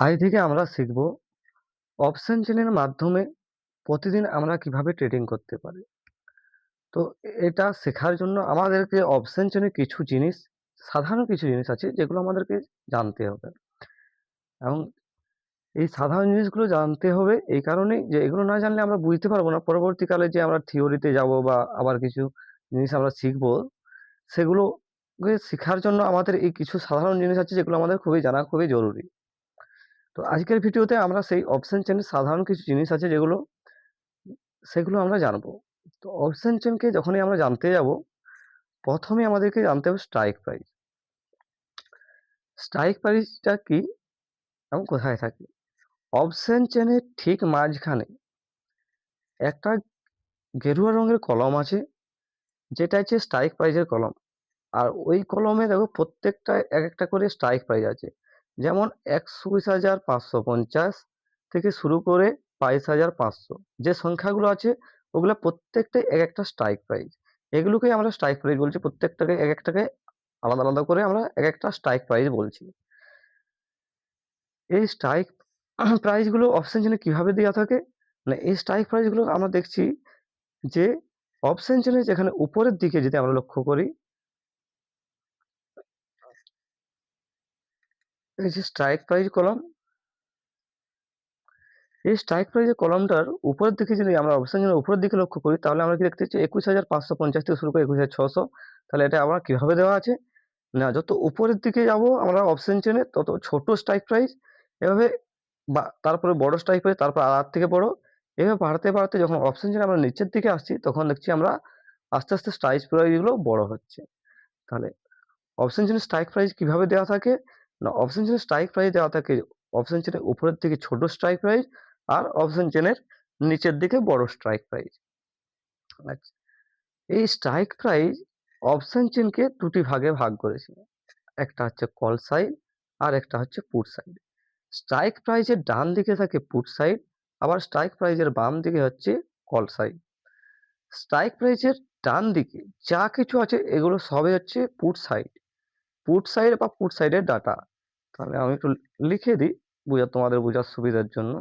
আজ থেকে আমরা শিখব অপশন চেনের মাধ্যমে প্রতিদিন আমরা কিভাবে ট্রেডিং করতে পারি। তো এটা শেখার জন্য আমাদেরকে অপশন চেনের কিছু জিনিস, সাধারণ কিছু জিনিস আছে যেগুলো আমাদেরকে জানতে হবে। এবং এই সাধারণ জিনিসগুলো জানতে হবে এই কারণেই যে এগুলো না জানলে আমরা বুঝতে পারবো না পরবর্তীকালে যে আমরা থিওরিতে যাব বা আবার কিছু জিনিস আমরা শিখবো, সেগুলোকে শেখার জন্য আমাদের এই কিছু সাধারণ জিনিস আছে যেগুলো আমাদের খুবই জানা খুবই জরুরি। তো আজকের ভিডিওতে আমরা সেই অপশন চেনের সাধারণ কিছু জিনিস আছে সেগুলো আমরা জানবো। তো অপশন চেনকে যখনই আমরা জানতে যাব, প্রথমে আমাদেরকে জানতে হবে স্ট্রাইক প্রাইস। স্ট্রাইক প্রাইসটা কি এবং কোথায় থাকে? অপশন চেনের ঠিক মাঝখানে একটা গেরুয়া রঙের কলম আছে, যেটা হচ্ছে স্ট্রাইক প্রাইজের কলম। আর ওই কলমে দেখো প্রত্যেকটা এক একটা করে স্ট্রাইক প্রাইস আছে। যেমন ২১,৫৫০ থেকে শুরু করে ২২,৫০০, যে সংখ্যাগুলো আছে ওগুলা প্রত্যেকটাই এক একটা স্ট্রাইক প্রাইস। এগুলোকেই আমরা স্ট্রাইক প্রাইস বলছি। প্রত্যেকটাকে এক একটাকে আলাদা আলাদা করে আমরা এক একটা স্ট্রাইক প্রাইস বলছি। এই স্ট্রাইক প্রাইস গুলো অপশন চেনে কিভাবে দেওয়া থাকে? মানে এই স্ট্রাইক প্রাইস গুলো আমরা দেখছি যে অপশন চেনে যেখানে উপরের দিকে যদি আমরা লক্ষ্য করি, এই যে স্ট্রাইক প্রাইস কলাম, এই স্ট্রাইক প্রাইসের কলামটার উপরের দিকে যদি আমরা অপশন চেনের উপরের দিকে লক্ষ্য করি, তাহলে আমরা কি দেখতে পাচ্ছি ২১,৫৫০ থেকে শুরু করে ২১,৬০০। তাহলে এটা আমরা কিভাবে দেওয়া আছে? না, যত উপরের দিকে যাব আমরা অপশন চেনে তত ছোট স্ট্রাইক প্রাইস, এভাবে বা তারপরে বড় স্ট্রাইক প্রাইস, তারপর তার থেকে বড়, এভাবে বাড়তে বাড়তে যখন অপশন চেনে আমরা নিচের দিকে আসছি, তখন দেখছি আমরা আস্তে আস্তে স্ট্রাইক প্রাইস গুলো বড় হচ্ছে। তাহলে অপশন চেনের স্ট্রাইক প্রাইস কিভাবে দেওয়া থাকে? না, অপশন চেনের স্ট্রাইক প্রাইস দেওয়া থাকে অপশন চেনের উপরের দিকে ছোট স্ট্রাইক প্রাইস আর অপশন চেনের নিচের দিকে বড় স্ট্রাইক প্রাইস। আচ্ছা, এই স্ট্রাইক প্রাইস অপশন চেনকে দুটি ভাগে ভাগ করেছে। একটা হচ্ছে কল সাইড আর একটা হচ্ছে পুট সাইড। স্ট্রাইক প্রাইজের ডান দিকে থাকে পুট সাইড, আবার স্ট্রাইক প্রাইজের বাম দিকে হচ্ছে কল সাইড। স্ট্রাইক প্রাইজের ডান দিকে যা কিছু আছে এগুলো সবই হচ্ছে পুট সাইড। পুট সাইড বা পুট সাইডের ডাটা। তাহলে আমি একটু লিখে দিই তোমাদের বোঝার সুবিধার জন্য।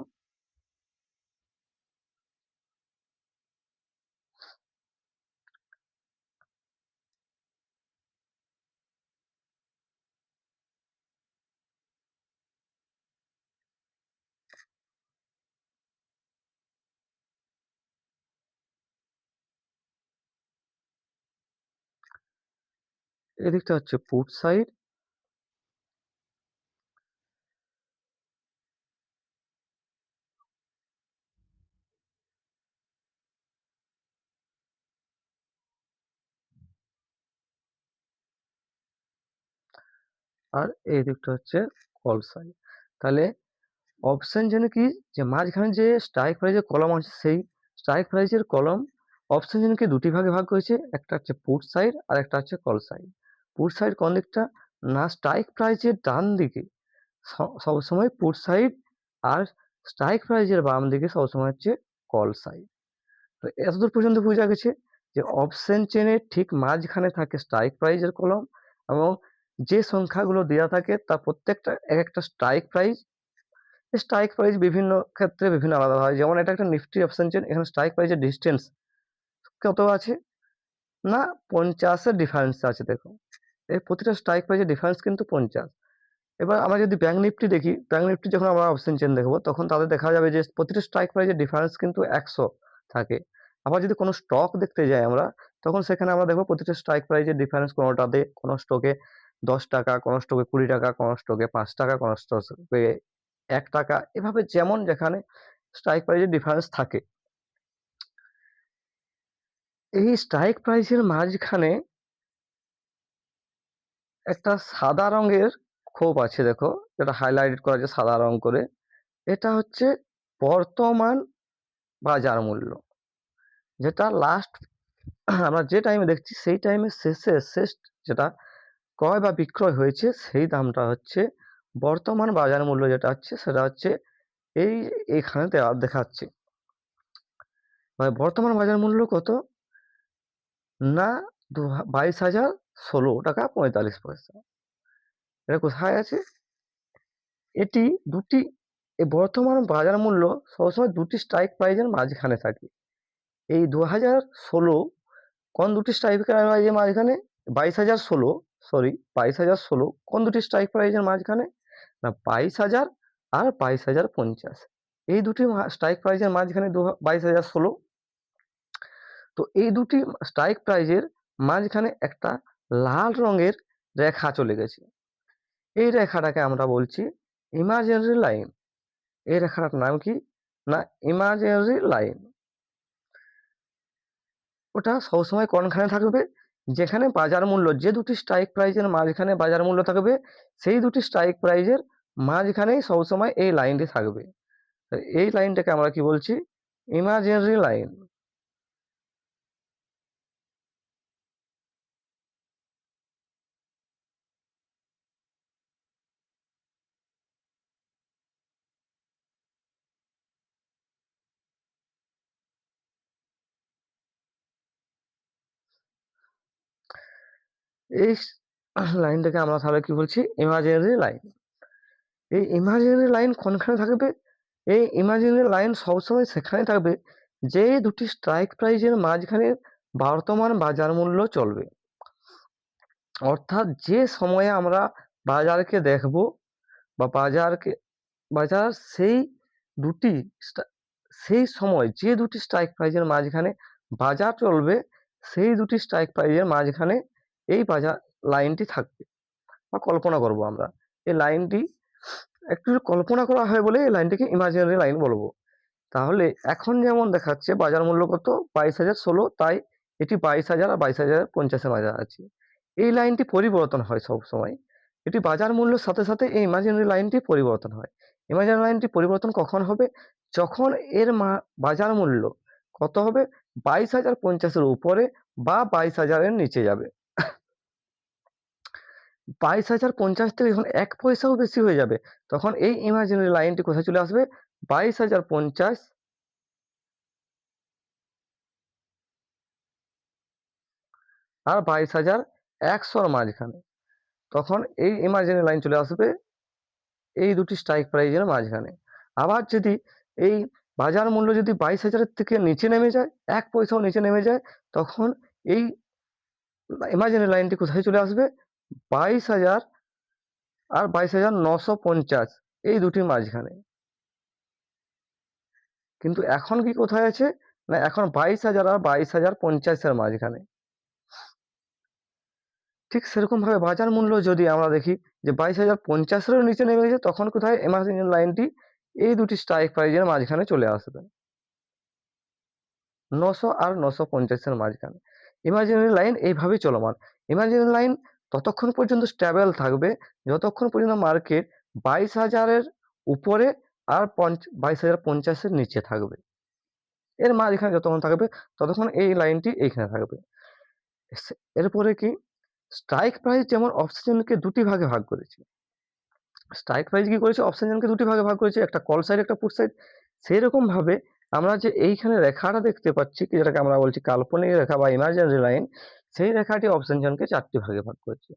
এদিকটা হচ্ছে পুট সাইড, আর এই দিকটা হচ্ছে কল সাইড। তাহলে অপশন জেনে কি, যে মাঝখানে যে স্ট্রাইক প্রাইজের কলম আছে সেই স্ট্রাইক প্রাইজের কলম অপশন জেনকে দুটি ভাগে ভাগ করেছে, একটা হচ্ছে পুট সাইড আর একটা হচ্ছে কল সাইড। পুট সাইড কোন দিকটা? না, স্ট্রাইক প্রাইজের ডান দিকে সবসময় পুট সাইড, আর স্ট্রাইক প্রাইজের বাম দিকে সবসময় হচ্ছে কল সাইড। তো এতদূর পর্যন্ত বোঝা গেছে যে অপশন চেনের ঠিক মাঝখানে থাকে স্ট্রাইক প্রাইজের কলম, এবং যে সংখ্যাগুলো দেওয়া থাকে তার প্রত্যেকটা এক একটা স্ট্রাইক প্রাইজ। স্ট্রাইক প্রাইস বিভিন্ন ক্ষেত্রে বিভিন্ন আলাদা হয়। যেমন এটা একটা নিফটি অপশন চেইন, এখানে স্ট্রাইক প্রাইসের ডিসটেন্স কত আছে? না, 50 এর ডিফারেন্স আছে দেখো। এই প্রতিটা স্ট্রাইক প্রাইসের ডিফারেন্স কিন্তু 50। এবার আমরা যদি ব্যাংক নিফটি দেখি, ব্যাংক নিফটি যখন আমরা অপশন চেইন দেখব, তখন তাদের দেখা যাবে যে প্রতিটা স্ট্রাইক প্রাইসের ডিফারেন্স কিন্তু 100 থাকে। আবার যদি কোনো স্টক দেখতে যাই আমরা, তখন সেখানে আমরা দেখব প্রতিটা স্ট্রাইক প্রাইসের ডিফারেন্স কোনোটাতে কোনো স্টকে ৳10, কোনো স্টকে ৳20, কোনো স্টকে ৳5, কোনো স্টকে ৳1, এভাবে যেমন যেখানে স্ট্রাইক প্রাইসের ডিফারেন্স থাকে। এই স্ট্রাইক প্রাইসের মাঝখানে একটা সাদা রঙের খোপ আছে দেখো, যেটা হাইলাইট করা আছে সাদা রং করে। এটা হচ্ছে বর্তমান বাজার মূল্য, যেটা লাস্ট আমরা যে টাইমে দেখছি সেই টাইমের শেষ যেটা ক্রয় বা বিক্রয় হয়েছে সেই দামটা হচ্ছে বর্তমান বাজার মূল্য, যেটা হচ্ছে সেটা হচ্ছে এখানে দেখাচ্ছে। মানে বর্তমান বাজার মূল্য কত? না, 22,016 টাকা 45 পয়সা। এটা কোথায় আছে? এটি দুটি বর্তমান বাজার মূল্য সবসময় দুটি স্ট্রাইক প্রাইজের মাঝখানে থাকে। এই 2016 কোন দুটি স্ট্রাইক প্রাইজের মাঝখানে? 22,016 সরি 22,016 কোন দুটি স্ট্রাইক প্রাইজের মাঝখানে? না 22,000 আর 22,050। এই দুটি স্ট্রাইক প্রাইজের মাঝখানে 22,016। তো এই দুটি স্ট্রাইক প্রাইজের মাঝখানে একটা লাল রঙের রেখা চলে গেছে। এই রেখাটাকে আমরা বলছি ইমাজিনারি লাইন। এই রেখাটার নাম কি? না ইমাজিনারি লাইন। ওটা সবসময় কোনখানে থাকবে? যেখানে বাজার মূল্য, যে দুটি স্ট্রাইক প্রাইজের মাঝখানে বাজার মূল্য থাকবে, সেই দুটি স্ট্রাইক প্রাইজের মাঝখানেই সবসময় এই লাইনটি থাকবে। এই লাইনটাকে আমরা কি বলছি? Imaginary line. এই লাইনটাকে আমরা তাহলে কি বলছি? Imaginary line. এই ইমাজিনারি লাইন কোনখানে থাকবে? এই ইমাজিনারি লাইন সবসময় সেখানে থাকবে যে দুটি স্ট্রাইক প্রাইজের মাঝখানে বর্তমান বাজার মূল্য চলবে। অর্থাৎ যে সময়ে আমরা বাজারকে দেখব বা বাজার সেই দুটি সেই সময় যে দুটি স্ট্রাইক প্রাইজের মাঝখানে বাজার চলবে, সেই দুটি স্ট্রাইক প্রাইজের মাঝখানে এই বাজার লাইনটি থাকবে। বা কল্পনা করব আমরা এই লাইনটি একটু কল্পনা করা হয় বলে এই লাইনটিকে ইমাজিনারি লাইন বলবো। তাহলে এখন যেমন দেখাচ্ছে বাজার মূল্য কত? 22,016, তাই এটি 22,000 আর 22,050 এর মাঝে আছে। এই লাইনটি পরিবর্তন হয় সবসময়। এটি বাজার মূল্যের সাথে সাথে এই ইমাজিনারি লাইনটি পরিবর্তন হয়। ইমাজিনারি লাইনটি পরিবর্তন কখন হবে? যখন এর বাজার মূল্য কত হবে? 22,050 এর উপরে বা 22,000 এর নিচে যাবে। 22,050 থেকে যখন 1 পয়সাও বেশি হয়ে যাবে, তখন এই ইমাজিনারি লাইনটি কোথায় চলে আসবে? 22,050 আর 22,100 র মাঝখানে। তখন এই ইমাজিনারি লাইন চলে আসবে এই দুটি স্ট্রাইক প্রাইজের মাঝখানে। আবার যদি এই বাজার মূল্য যদি 22,000 এর থেকে নিচে নেমে যায়, 1 পয়সাও নিচে নেমে যায়, তখন এই ইমাজিনারি লাইনটি কোথায় চলে আসবে? 22,000 আর 22,950 এই দুটির মাঝখানে। কিন্তু এখন কি কোথায় আছে? না এখন 22,000 আর 22,050 এর মাঝখানে। ঠিক সেরকমভাবে বাজার মূল্য যদি আমরা দেখি যে 22,050 এরও নিচে নেমে গেছে, তখন কোথায়? ইমাজিনারি লাইনটি এই দুটি স্ট্রাইক প্রাইজের মাঝখানে চলে আসবে। 900 আর 950 এর মাঝখানে। ইমাজিনারি লাইন এইভাবেই চলমান। ইমাজিনারি লাইন ততক্ষণ পর্যন্ত স্টেবল থাকবে যতক্ষণ পর্যন্ত মার্কেট 22,000 এর উপরে আর 22,050 এর নিচে থাকবে। এর মাঝখানে যতক্ষণ থাকবে ততক্ষণ এই লাইনটি এইখানে থাকবে। এরপরে কি? স্ট্রাইক প্রাইস যেমন অপশনকে দুটি ভাগে ভাগ করেছে। স্ট্রাইক প্রাইস কি করেছে? অপশনকে দুটি ভাগে ভাগ করেছে, একটা কল সাইড একটা পুট সাইড। সেইরকম ভাবে আমরা যে এইখানে রেখাটা দেখতে পাচ্ছি, যেটাকে আমরা বলছি কাল্পনিক রেখা বা ইমাজিনারি লাইন, সেই রেখাটি অপশন জনকে 4টি ভাগে ভাগ করেছে।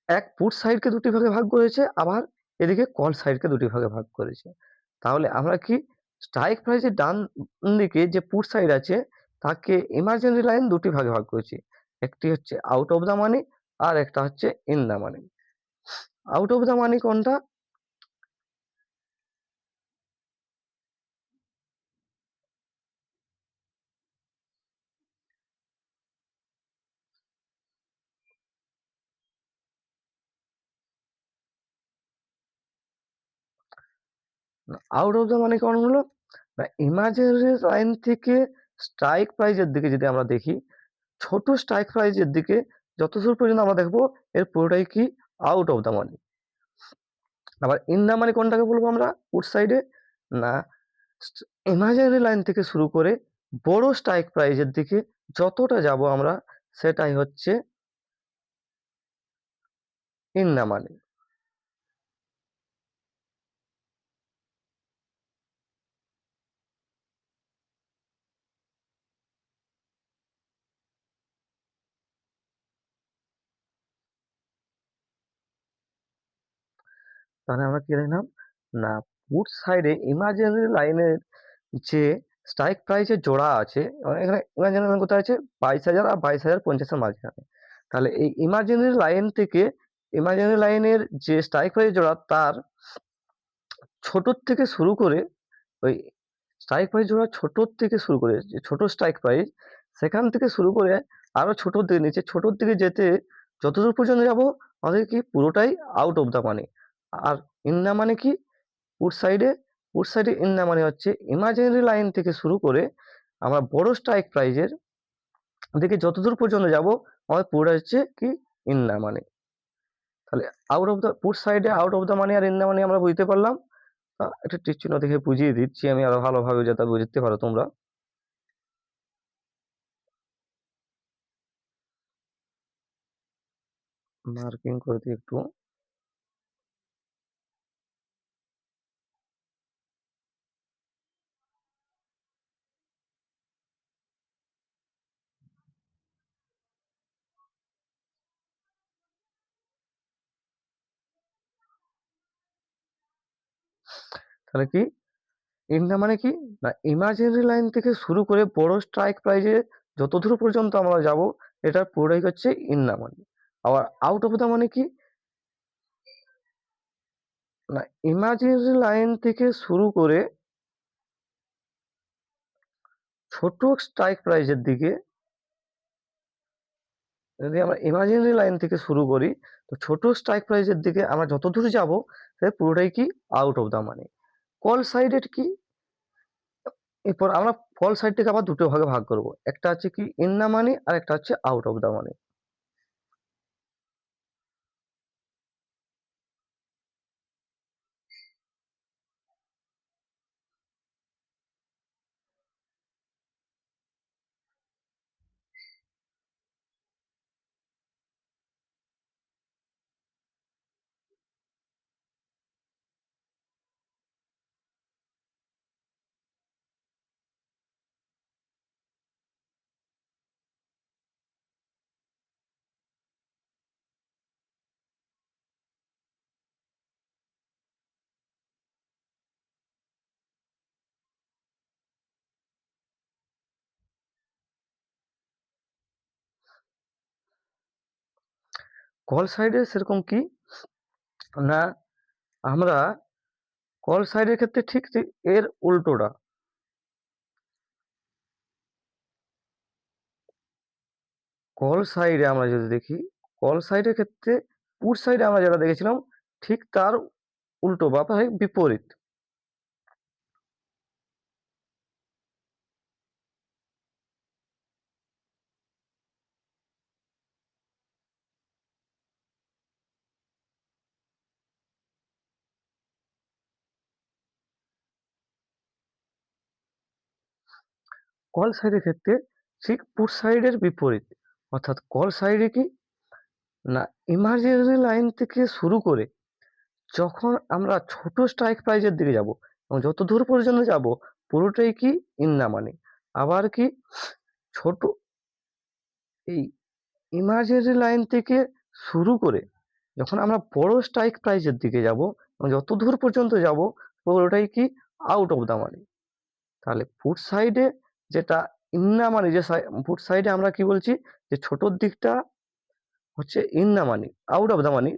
এক পুট সাইডকে দুটি ভাগে ভাগ করেছে, আবার এদিকে কল সাইডকে দুটি ভাগে ভাগ করেছে। তাহলে আমরা কি স্ট্রাইক প্রাইসের ডান দিকে যে পুট সাইড আছে তাকে ইমাজিনারি লাইন দুটি ভাগে ভাগ করেছি। একটি হচ্ছে আউট অফ দ্য মানি আর একটা হচ্ছে in the money. Out of the money কোনটা? আউট অফ দ্য মানি কোন হলো? না ইমাজিনারি লাইন থেকে স্ট্রাইক প্রাইজের দিকে যদি আমরা দেখি, ছোট স্ট্রাইক প্রাইজের দিকে যতদূর পর্যন্ত আমরা দেখবো এর পুরোটাই কি আউট অফ দ্য মানি। আবার ইন দ্য মানি কোনটাকে বলবো আমরা পুট সাইডে? না ইমাজিনারি লাইন থেকে শুরু করে বড় স্ট্রাইক প্রাইজের দিকে যতটা যাব আমরা, সেটাই হচ্ছে ইন দ্য মানি। তাহলে আমরা কি লিখলাম না পুট সাইডে ইমাজিনারি লাইনের যে স্ট্রাইক প্রাইসের জোড়া আছে, এখানে ইমাজিনারি লাইন কোথায় আছে 22,000 আর 22,050 মাঝখানে। তাহলে এই ইমাজিনারি লাইন থেকে ইমাজিনারি লাইনের যে স্ট্রাইক প্রাইস জোড়া তার ছোটর থেকে শুরু করে ওই স্ট্রাইক প্রাইস জোড়া ছোটর থেকে শুরু করে যে ছোট স্ট্রাইক প্রাইস সেখান থেকে শুরু করে আরো ছোটর দিকে নিচে ছোটর দিকে যেতে যতদূর পর্যন্ত যাব আমাদের কি পুরোটাই আউট অফ দ্য মানি। আর ইন দ্য মানে কি পুট সাইডে ইন দ্য মানে হচ্ছে ইমাজিনারি লাইন থেকে শুরু করে আমরা বড় স্ট্রাইক প্রাইজের দিকে যতদূর পর্যন্ত যাব আমাদের পুরোটা হচ্ছে কি ইন দ্য মানে। তাহলে আউট অফ দ্য পুট সাইডে আউট অফ দ্য মানি আর ইন দ্য মানি আমরা বুঝতে পারলাম। একটা টিক চিহ্ন দেখে বুঝিয়ে দিচ্ছি আমি আরো ভালোভাবে যাতে বুঝতে পারো তোমরা। মার্কিং করে দিই একটু। তাহলে কি ইন দ্য মানে কি না ইমাজিনারি লাইন থেকে শুরু করে বড় স্ট্রাইক প্রাইজে যতদূর পর্যন্ত আমরা যাব এটা পুরোটাই হচ্ছে ইন দ্য মানে। আবার আউট অফ দ্য মানে কি না ইমাজিনারি লাইন থেকে শুরু করে ছোট স্ট্রাইক প্রাইজের দিকে যদি আমরা ইমাজিনারি লাইন থেকে শুরু করি তো ছোট স্ট্রাইক প্রাইজের দিকে আমরা যতদূর যাব সেটা পুরোটাই কি out of the money. Call sided কি এরপর আমরা কল সাইডটাকে আবার দুটো ভাগে ভাগ করব, একটা হচ্ছে কি ইন দ্য মানি আর একটা হচ্ছে out of the money. Call সাইডে সেরকম কি না আমরা কল সাইডের ক্ষেত্রে ঠিক এর উল্টোটা। কল সাইডে আমরা যদি দেখি কল সাইডের ক্ষেত্রে পুট সাইডে আমরা যেটা দেখেছিলাম ঠিক তার উল্টো বা বিপরীত। কল সাইডের ক্ষেত্রে ঠিক পুট সাইডের বিপরীত, অর্থাৎ কল সাইডে কি না ইমাজিনারি লাইন থেকে শুরু করে যখন আমরা ছোট স্ট্রাইক প্রাইজের দিকে যাব এবং যত দূর পর্যন্ত যাব পুরোটাই কি ইন দ্য মানি। আবার কি ছোট এই ইমাজিনারি লাইন থেকে শুরু করে যখন আমরা বড় স্ট্রাইক প্রাইজের দিকে যাব এবং যত দূর পর্যন্ত যাব পুরোটাই কি আউট অফ দ্য মানি। তাহলে ফুট সাইডে যেটা ইন দ্য মানি যে ফুট সাইডে আমরা কি বলছি যে ছোটর দিকটা হচ্ছে in the money out of the মানি,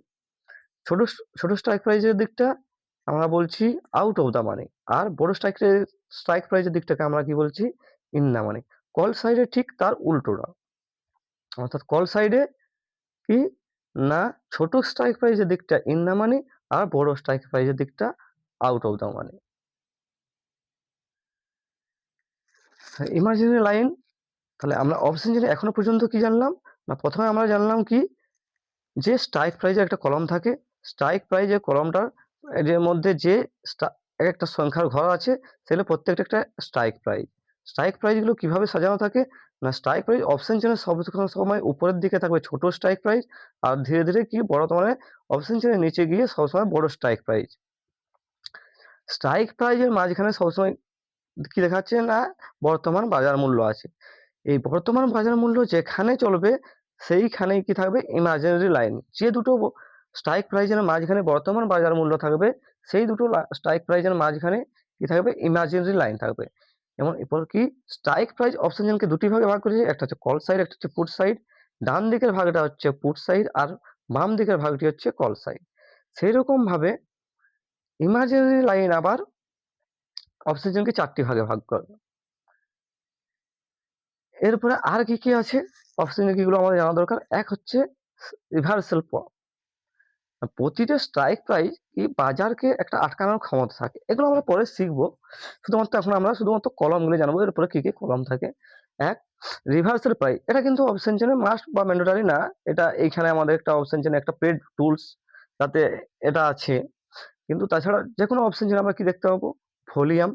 ছোট ছোট স্ট্রাইক প্রাইজের দিকটা আমরা বলছি আউট অফ দ্য মানি, আর বড় স্ট্রাইক প্রাইজের দিকটাকে আমরা কি বলছি ইন দ্য মানি। কল সাইডে ঠিক তার উল্টোটা, অর্থাৎ কল সাইডে কি না ছোট স্ট্রাইক প্রাইজের দিকটা ইন দ্য মানি আর বড় স্ট্রাইক প্রাইজের দিকটা out of the money. Imaginary line তাহলে আমরা অপশন জেনে এখনো পর্যন্ত কি জানলাম না প্রথমে আমরা জানলাম কি যে স্ট্রাইক প্রাইজে একটা কলাম থাকে, স্ট্রাইক প্রাইজের কলামটার এর মধ্যে যে একটা সংখ্যার ঘর আছে সেগুলো প্রত্যেকটা একটা স্ট্রাইক প্রাইজ। স্ট্রাইক প্রাইজগুলো কিভাবে সাজানো থাকে না স্ট্রাইক প্রাইজ অপশন চেনে সব সময় উপরের দিকে থাকবে ছোট স্ট্রাইক প্রাইজ আর ধীরে ধীরে কি বড় মানে অপশন চেনে নিচে গিয়ে সবসময় বড় স্ট্রাইক প্রাইজ। স্ট্রাইক প্রাইজের মাঝখানে সবসময় কি দেখাচ্ছে না বর্তমান বাজার মূল্য আছে। এই বর্তমান বাজার মূল্য যেখানে চলবে সেইখানেই কি থাকবে ইমাজিনারি লাইন। যে দুটো স্ট্রাইক প্রাইজের মাঝখানে বর্তমান বাজার মূল্য থাকবে, সেই দুটো স্ট্রাইক প্রাইজের মাঝখানে কি থাকবে, ইমাজিনারি লাইন থাকবে। এবং এরপর কি স্ট্রাইক প্রাইস অপশন চেনকে দুটি ভাগে ভাগ করেছে, একটা হচ্ছে কল সাইড, একটা হচ্ছে পুট সাইড। ডান দিকের ভাগটা হচ্ছে পুট সাইড আর বাম দিকের ভাগটি হচ্ছে কল সাইড। সেই রকম ভাবে ইমাজিনারি লাইন আবার অপশন চেনকে 4টি ভাগে ভাগ করবে। এরপরে আর কি কি আছে অপশন চেন কিগুলো আমাদের জানা দরকার। এক হচ্ছে রিভার্সাল পপ। প্রতিটা স্ট্রাইক প্রাইস কি বাজারকে একটা আটকানোর ক্ষমতা থাকে, এগুলো আমরা পরে শিখবো। শুধুমাত্র এখন আমরা শুধুমাত্র কলমগুলো জানবো, এরপরে কি কি কলম থাকে। এক, রিভার্সাল প্রাইস, এটা কিন্তু অপশন চেনে মাস্ট বা ম্যান্ডেটরি না, এটা এইখানে আমাদের একটা অপশন চেনে একটা পেড টুলস তাতে এটা আছে। কিন্তু তাছাড়া যে কোনো অপশন চেনে আমরা কি দেখতে পাবো, ভলিউম।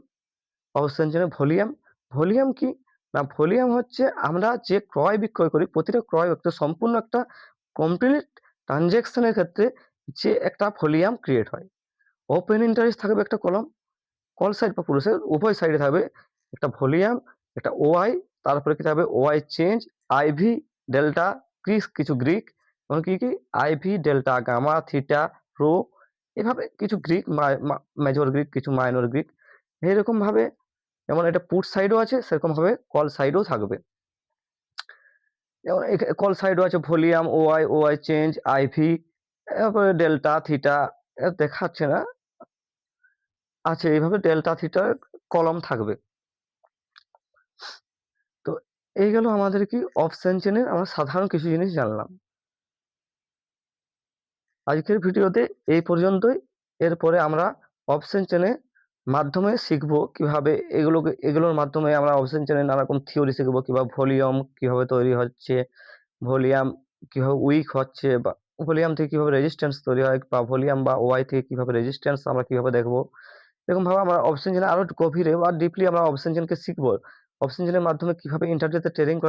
অপশন চেনে ভলিউম, ভলিউম কি না, ভলিউম হচ্ছে আমরা যে ক্রয় বিক্রয় করি, প্রতিটা ক্রয় একটা সম্পূর্ণ একটা কমপ্লিট ট্রানজ্যাকশনের ক্ষেত্রে যে একটা ভলিউম ক্রিয়েট হয়। ওপেন ইন্টারেস্ট থাকবে একটা কলম, কল সাইড বা পুরো সাইড উভয় সাইডে থাকবে একটা ভলিউম, একটা ওআই, তারপরে কি থাকবে ওআই চেঞ্জ, আইভি, ডেল্টা, কিছু গ্রিক, এবং কি কি IV, delta, gamma, theta, rho, এভাবে কিছু গ্রিক, মেজর গ্রিক, কিছু মাইনর গ্রিক, এইরকম ভাবে যেমন এটা পুট সাইডও আছে, সেরকম ভাবে কল সাইডও থাকবে। যেমন কল সাইডও আছে ভলিউম, ওআই চেঞ্জ, আইভি, তারপরে ডেল্টা, থিটা, দেখাচ্ছে না, আছে এইভাবে ডেল্টা থিটার কলম থাকবে। তো এই গেল আমাদের কি অপশন চেনের আমরা সাধারণ কিছু জিনিস জানলাম। আজকের ভিডিওতে এই পর্যন্তই। এরপরে আমরা অপশন চেনের মাধ্যমে শিখবো কিভাবে এগুলোর মাধ্যমে আমরা অপশন চেনের নানা রকম থিওরি শিখবো, কিভাবে ভলিউম কিভাবে তৈরি হচ্ছে, ভলিউম কিভাবে উইক হচ্ছে, বা ভলিউম থেকে কিভাবে রেজিস্ট্যান্স তৈরি হয়, বা ভলিউম বা ওআই থেকে কিভাবে রেজিস্ট্যান্স আমরা কিভাবে দেখবো। এরকম ভাবে আমরা অপশন চেনে আরো গভীরে বা ডিপলি আমরা অপশন চেনকে শিখবো। অপশন চেনের মাধ্যমে কিভাবে ইন্টারনেটে ট্রেডিং করে